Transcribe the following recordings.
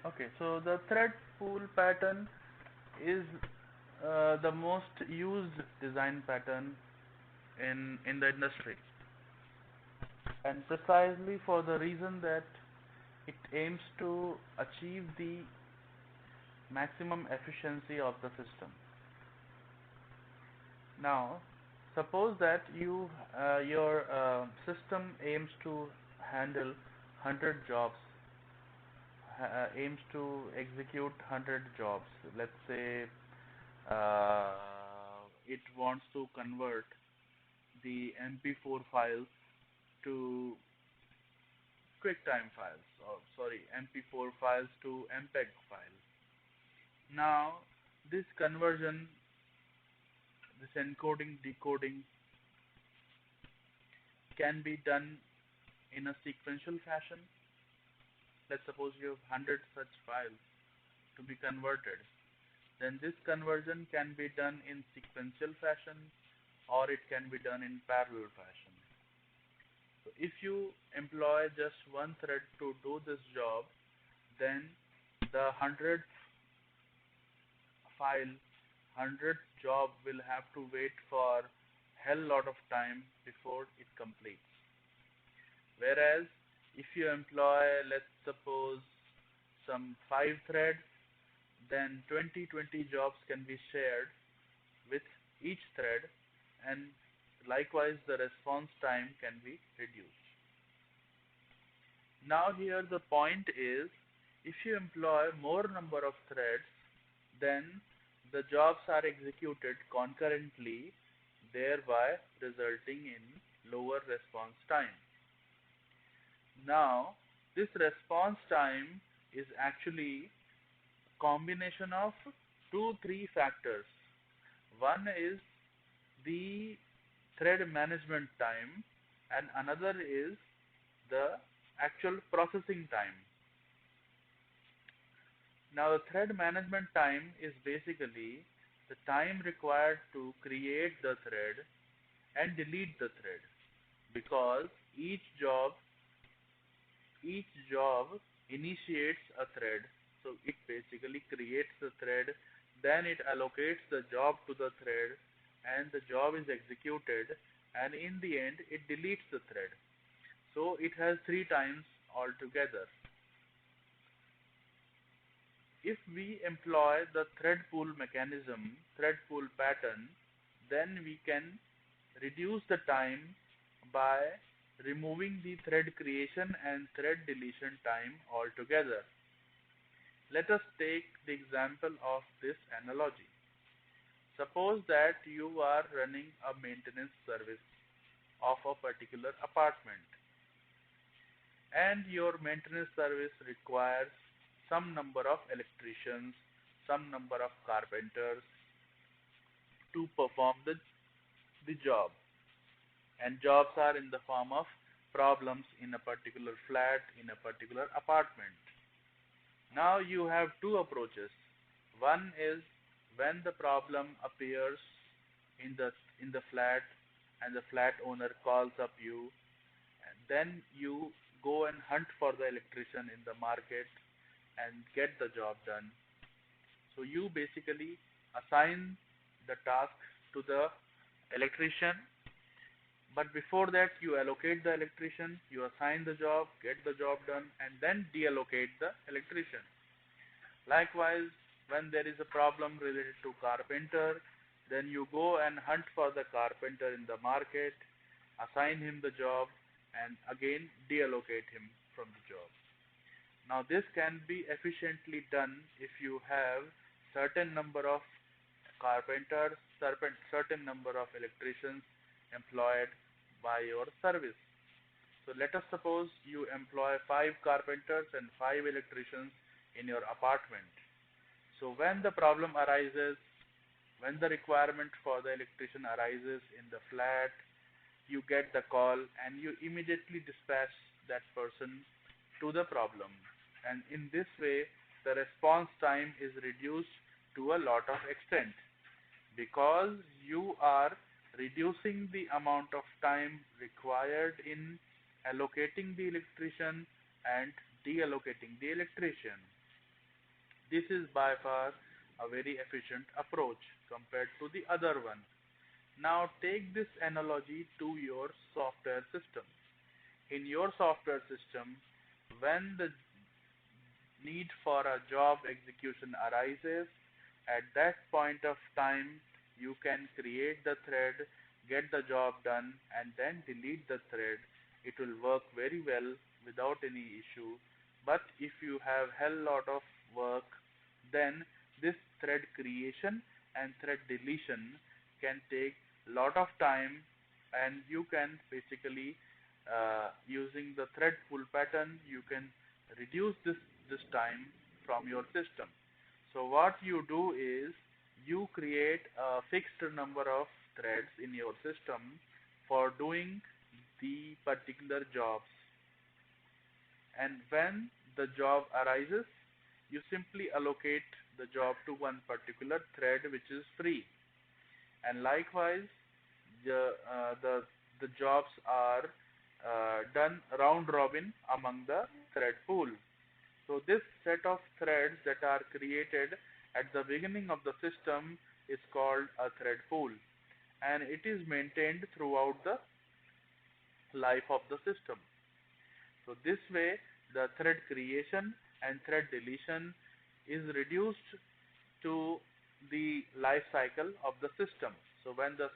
Okay, so the thread pool pattern is the most used design pattern in the industry, and precisely for the reason that it aims to achieve the maximum efficiency of the system. Now, suppose that your system aims to handle 100 jobs, aims to execute 100 jobs. Let's say uh, it wants to convert the MP4 files to QuickTime files, or sorry, MP4 files to MPEG files. Now, this conversion, this encoding, decoding can be done in a sequential fashion. Let's suppose you have 100 such files to be converted. Then this conversion can be done in sequential fashion, or it can be done in parallel fashion. So if you employ just one thread to do this job, then the 100th file, 100th job will have to wait for hell lot of time before it completes. Whereas if you employ, let's suppose, some 5 threads, then 20 jobs can be shared with each thread, and likewise the response time can be reduced. Now here the point is, if you employ more number of threads, then the jobs are executed concurrently, thereby resulting in lower response time. Now, this response time is actually a combination of three factors. One is the thread management time, and another is the actual processing time. Now, the thread management time is basically the time required to create the thread and delete the thread, because each job initiates a thread. So it basically creates the thread, then it allocates the job to the thread, and the job is executed, and in the end it deletes the thread. So it has three times altogether. If we employ the thread pool mechanism, thread pool pattern, then we can reduce the time by removing the thread creation and thread deletion time altogether. Let us take the example of this analogy. Suppose that you are running a maintenance service of a particular apartment, and your maintenance service requires some number of electricians, some number of carpenters to perform the job. And jobs are in the form of problems in a particular flat, in a particular apartment. Now you have two approaches. One is when the problem appears in the flat, and the flat owner calls up you, and then you go and hunt for the electrician in the market and get the job done. So you basically assign the task to the electrician, but before that you allocate the electrician, you assign the job, get the job done, and then deallocate the electrician. Likewise, when there is a problem related to carpenter, then you go and hunt for the carpenter in the market, assign him the job, and again deallocate him from the job. Now this can be efficiently done if you have certain number of carpenters, certain number of electricians employed by your service. So let us suppose you employ 5 carpenters and 5 electricians in your apartment. So when the problem arises, when the requirement for the electrician arises in the flat, you get the call and you immediately dispatch that person to the problem. And in this way, the response time is reduced to a lot of extent, because you are reducing the amount of time required in allocating the electrician and deallocating the electrician. This is by far a very efficient approach compared to the other one. Now take this analogy to your software system. In your software system, when the need for a job execution arises, at that point of time you can create the thread, get the job done, and then delete the thread. It will work very well without any issue. But if you have hell lot of work, then this thread creation and thread deletion can take lot of time, and you can basically using the thread pool pattern you can reduce this time from your system. So what you do is you create a fixed number of threads in your system for doing the particular jobs, and when the job arises you simply allocate the job to one particular thread which is free. And likewise the jobs are done round robin among the thread pool. So this set of threads that are created at the beginning of the system is called a thread pool, and it is maintained throughout the life of the system. So this way the thread creation and thread deletion is reduced to the life cycle of the system. So when the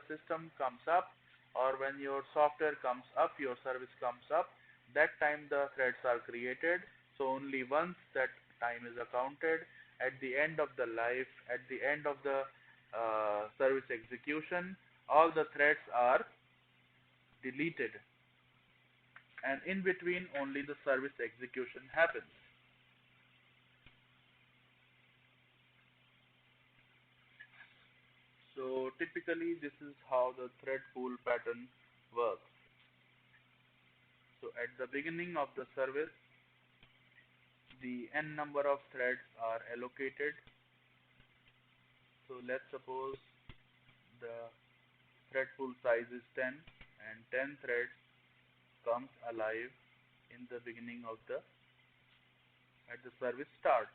system comes up, or when your software comes up, your service comes up, that time the threads are created. So only once that time is accounted, at the end of the life, at the end of the service execution, all the threads are deleted, and in between only the service execution happens. So typically this is how the thread pool pattern works. So at the beginning of the service, the n number of threads are allocated. So let's suppose the thread pool size is 10, and 10 threads comes alive in the beginning of the at the service start.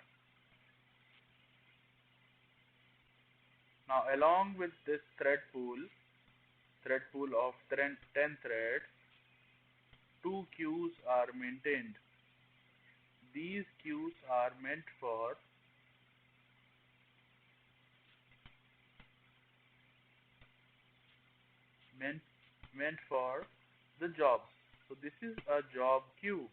Now along with this thread pool of 10 threads, two queues are maintained. These queues are meant meant for the jobs. So this is a job queue.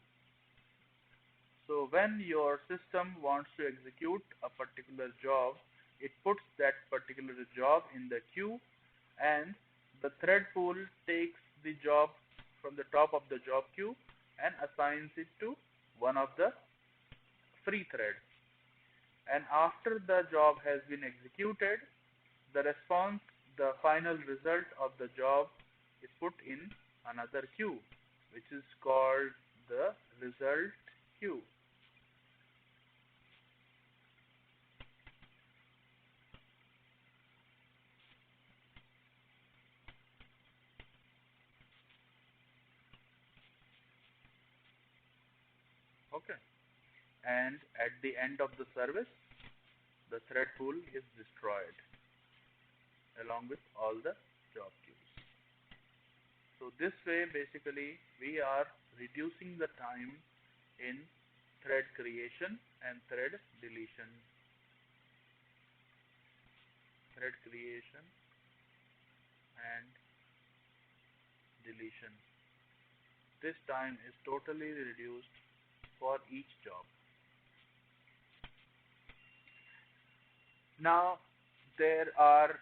So when your system wants to execute a particular job, it puts that particular job in the queue, and the thread pool takes the job from the top of the job queue and assigns it to one of the free threads. And after the job has been executed, the response, the final result of the job is put in another queue, which is called the result queue. Okay. And at the end of the service, the thread pool is destroyed along with all the job queues. So this way basically we are reducing the time in thread creation and thread deletion. Thread creation and deletion. This time is totally reduced for each job. Now there are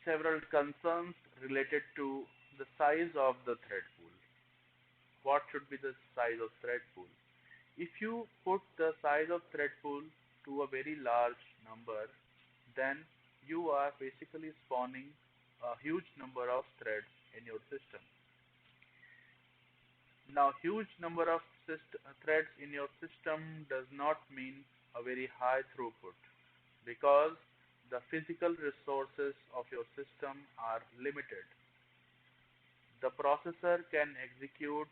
several concerns related to the size of the thread pool. What should be the size of thread pool? If you put the size of thread pool to a very large number, then you are basically spawning a huge number of threads in your system. Now huge number of threads in your system does not mean a very high throughput, because the physical resources of your system are limited. The processor can execute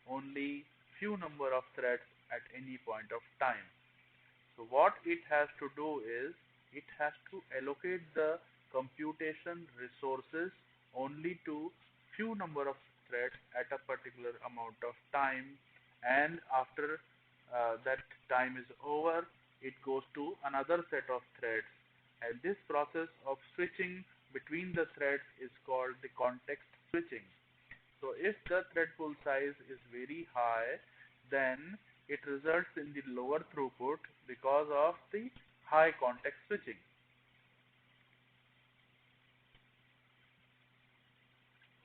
only few number of threads at any point of time. So what it has to do is it has to allocate the computation resources only to few number of threads at a particular amount of time, and after that time is over, it goes to another set of threads, and this process of switching between the threads is called the context switching. So if the thread pool size is very high, then it results in the lower throughput because of the high context switching.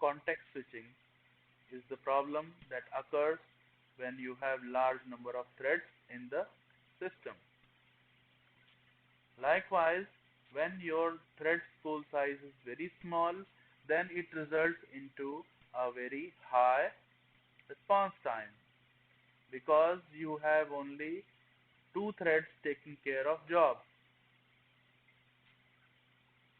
Context switching is the problem that occurs when you have large number of threads in the system. Likewise, when your thread pool size is very small, then it results into a very high response time because you have only two threads taking care of jobs.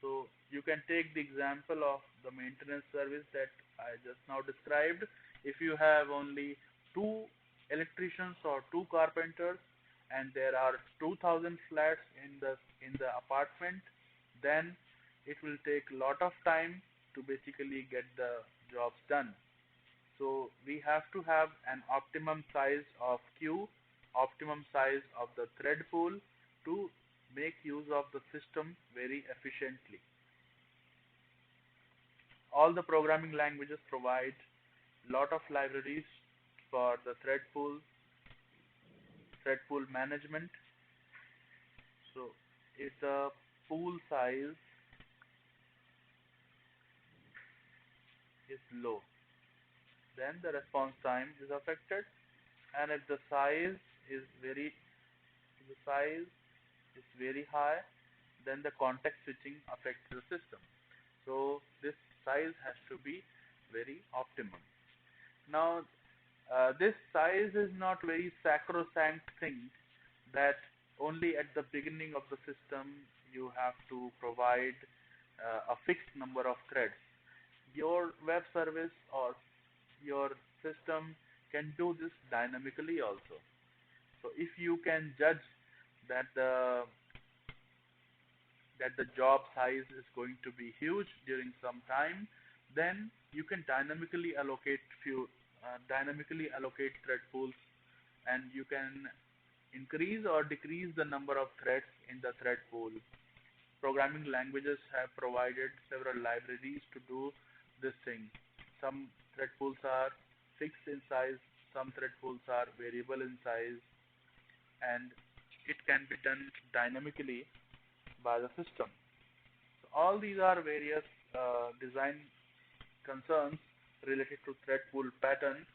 So you can take the example of the maintenance service that I just now described. If you have only two electricians or two carpenters and there are 2000 flats in the apartment, then it will take a lot of time to basically get the jobs done. So we have to have an optimum size of queue, optimum size of the thread pool to make use of the system very efficiently. All the programming languages provide lot of libraries for the thread pool management. So if the pool size is low, then the response time is affected, and if the size is very if the size is very high, then the context switching affects the system. So this size has to be very optimum. Now, this size is not very sacrosanct thing that only at the beginning of the system you have to provide a fixed number of threads. Your web service or your system can do this dynamically also. So if you can judge that the job size is going to be huge during some time, then you can dynamically allocate thread pools, and you can increase or decrease the number of threads in the thread pool. Programming languages have provided several libraries to do this thing. Some thread pools are fixed in size, some thread pools are variable in size, and it can be done dynamically by the system. So all these are various design concerns related to thread pool pattern